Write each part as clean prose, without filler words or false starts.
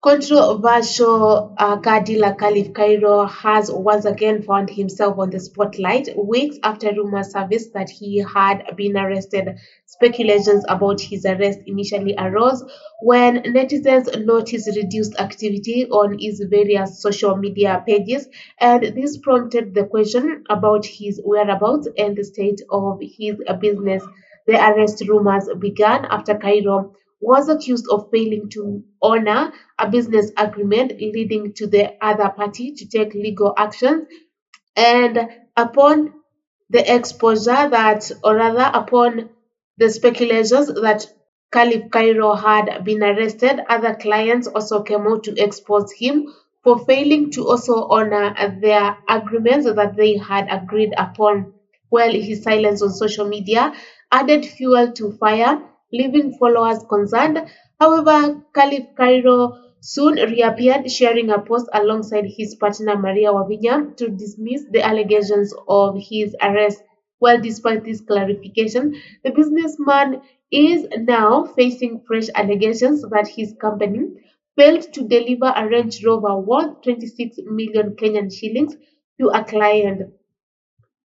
Controversial car dealer Khalif Kairo has once again found himself on the spotlight weeks after rumors surfaced that he had been arrested. Speculations about his arrest initially arose when netizens noticed reduced activity on his various social media pages, and this prompted the question about his whereabouts and the state of his business. The arrest rumors began after Cairo was accused of failing to honor a business agreement, leading to the other party to take legal action. And upon the exposure that, or rather, upon the speculations that Khalif Cairo had been arrested, other clients also came out to expose him for failing to also honor their agreements that they had agreed upon. While his silence on social media added fuel to fire, leaving followers concerned. However, Khalif Cairo soon reappeared, sharing a post alongside his partner Maria Wavinya to dismiss the allegations of his arrest. Well, despite this clarification, the businessman is now facing fresh allegations that his company failed to deliver a Range Rover worth 26 million Kenyan shillings to a client.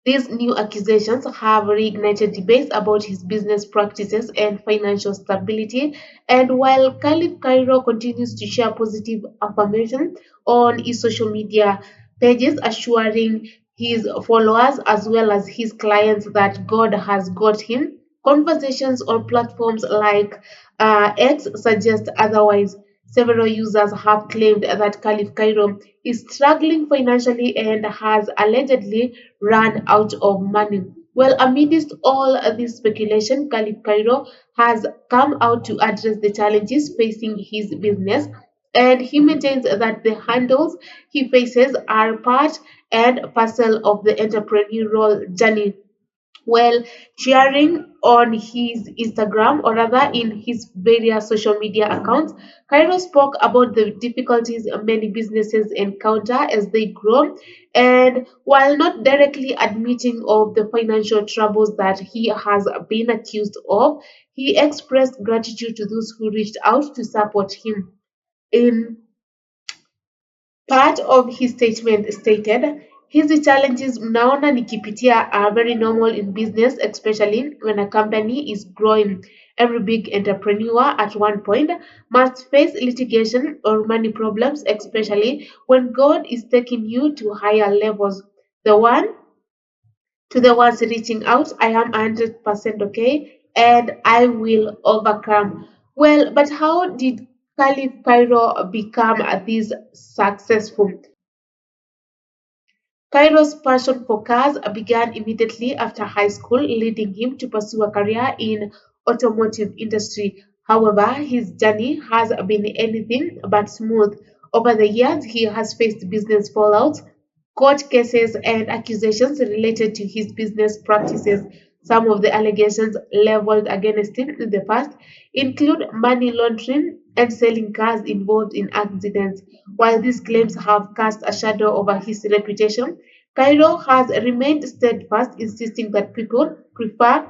These new accusations have reignited debates about his business practices and financial stability. And while Khalif Cairo continues to share positive affirmation on his social media pages, assuring his followers as well as his clients that God has got him, conversations on platforms like X suggest otherwise. Several users have claimed that Khalif Cairo is struggling financially and has allegedly run out of money. Well, amidst all this speculation, Khalif Cairo has come out to address the challenges facing his business, and he maintains that the handles he faces are part and parcel of the entrepreneurial journey. Well, sharing on his Instagram, or rather in his various social media accounts, Cairo spoke about the difficulties many businesses encounter as they grow. And while not directly admitting of the financial troubles that he has been accused of, he expressed gratitude to those who reached out to support him. In part of his statement stated, hizi challenges mnaona nikipitia are very normal in business, especially when a company is growing. Every big entrepreneur at one point must face litigation or money problems, especially when God is taking you to higher levels. The one to the ones reaching out, I am 100% okay and I will overcome. Well, but how did Caliph Cairo become this successful? Cairo's passion for cars began immediately after high school, leading him to pursue a career in automotive industry. However, his journey has been anything but smooth. Over the years, he has faced business fallouts, court cases, and accusations related to his business practices. Some of the allegations leveled against him in the past include money laundering and selling cars involved in accidents. While these claims have cast a shadow over his reputation, Cairo has remained steadfast, insisting that people prefer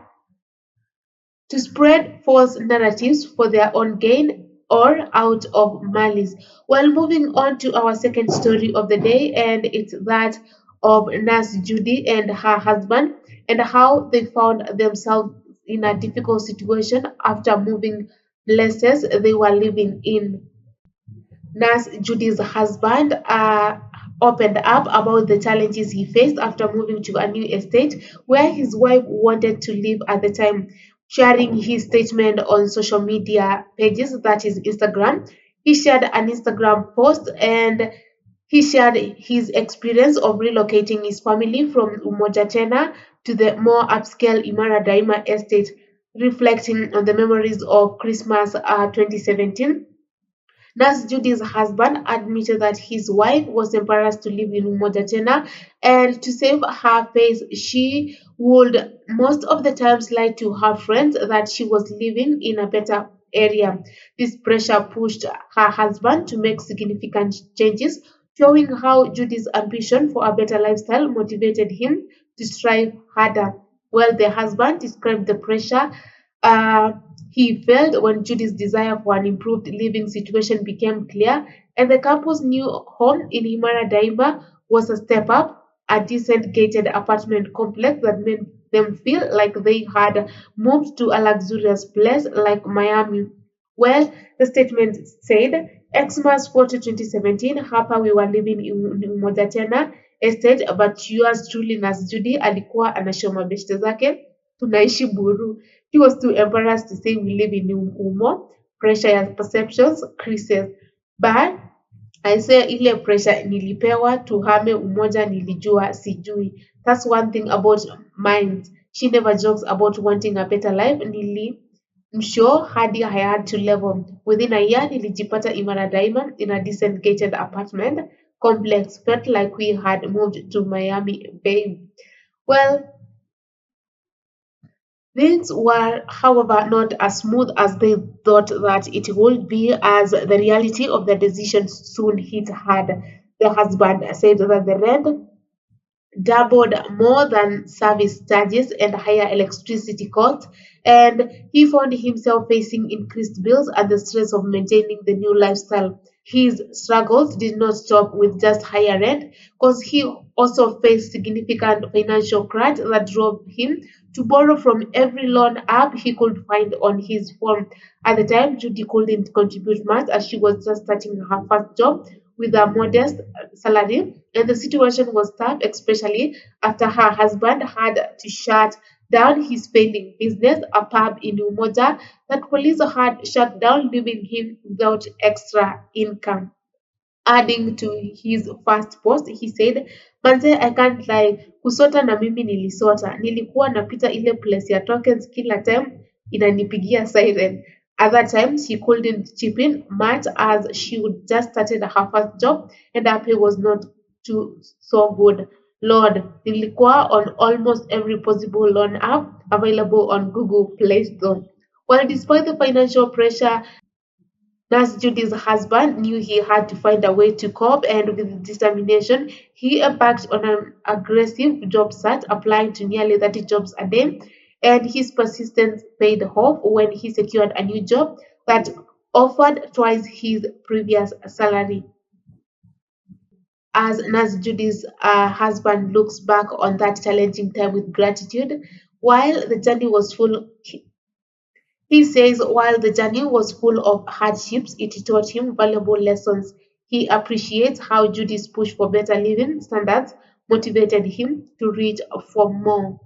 to spread false narratives for their own gain or out of malice. Well, moving on to our second story of the day, and it's that of Nurse Judy and her husband, and how they found themselves in a difficult situation after moving places they were living in. Nurse Judy's husband opened up about the challenges he faced after moving to a new estate where his wife wanted to live at the time. Sharing his statement on social media pages, that is Instagram, he shared an Instagram post and he shared his experience of relocating his family from Umoja Tena to the more upscale Imara Daima estate, reflecting on the memories of Christmas 2017. Nurse Judy's husband admitted that his wife was embarrassed to live in Umoja Tena, and to save her face, she would most of the times lie to her friends that she was living in a better area. This pressure pushed her husband to make significant changes, showing how Judy's ambition for a better lifestyle motivated him to strive harder. Well, the husband described the pressure Uh, he failed when Judy's desire for an improved living situation became clear, and the couple's new home in Himara Daima was a step up, a decent gated apartment complex that made them feel like they had moved to a luxurious place like Miami. Well, the statement said, Xmas 4 2017, hapa we were living in Umoja Tena estate, but yours truly Nas Judy alikuwa anashow mabeshte zake tunaishi Buru. He was too embarrassed to say we live in Umo. Pressure ya perceptions creases. But I say ile pressure nilipewa tuhame umoja nilijua sijui. That's one thing about minds. She never jokes about wanting a better life. Msure hadi I had to level. Within a year nilijipata Imara Daima in a decent gated apartment complex. Felt like we had moved to Miami Bay. Well, things were, however, not as smooth as they thought that it would be, as the reality of the decision soon hit hard. The husband said that the rent doubled more than service charges and higher electricity costs, and he found himself facing increased bills and the stress of maintaining the new lifestyle. His struggles did not stop with just higher rent, because he also faced significant financial crunch that drove him to borrow from every loan app he could find on his phone. At the time, Judy couldn't contribute much as she was just starting her first job with a modest salary, and the situation was tough, especially after her husband had to shut down his failing business, a pub in Umoja that police had shut down, leaving him without extra income. Adding to his first post, he said, Manze, I can't lie, kusota na mimi nilisota. Nilikuwa napita ile place ya tokens kila time inanipigia siren. Other times she couldn't chip in much as she would just started her first job and her pay was not too so good. Lord, nilikuwa on almost every possible loan app available on Google Play Store. Well, despite the financial pressure, Thus, Judy's husband knew he had to find a way to cope, and with determination, he embarked on an aggressive job search, applying to nearly 30 jobs a day. And his persistence paid off when he secured a new job that offered twice his previous salary. As Nas Judy's husband looks back on that challenging time with gratitude, while the journey was full he says while the journey was full of hardships, it taught him valuable lessons. He appreciates how Judy's push for better living standards motivated him to reach for more.